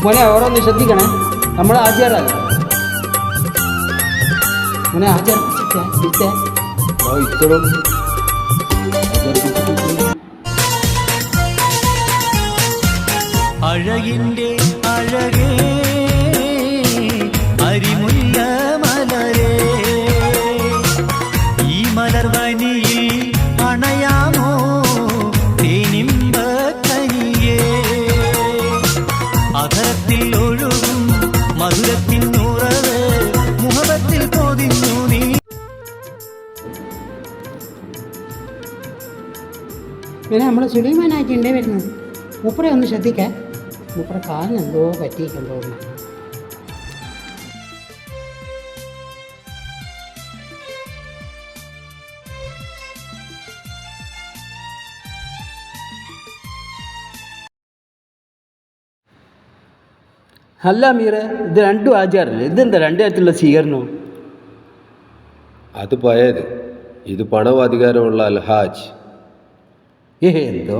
മോനെ ഓരോന്ന് ശ്രദ്ധിക്കണേ, നമ്മൾ ആചാരല്ല മോനെ, ആചാരം ഇത്തരം അഴകിൻ്റെ അഴകേ അരിമുല്ല മലരേ, ഈ മലർവനിയിൽ അണയാമോ തേനിമ്പ കനിയേ, അധരത്തിൽ ഒഴുകും മധുരത്തിൻ ഉറവ് മുഹബത്തിൽ പൊതിഞ്ഞു നീ. പിന്നെ നമ്മൾ സുലൈമാനായിട്ടേ വരുന്നത്. മൂപ്പരെ ഒന്ന് ശ്രദ്ധിക്കാൻ, മൂപ്പരെ കാലിനെന്തോ പറ്റിയിട്ടുണ്ടോ. അല്ല മീറെ, ഇത് രണ്ടും ആചാരല്ലേ, ഇതെന്താ രണ്ടു തരത്തിലുള്ള സ്വീകരണം? അത് പഴയത്, ഇത് പണവും അധികാരമുള്ള അൽഹാജ്. എന്തോ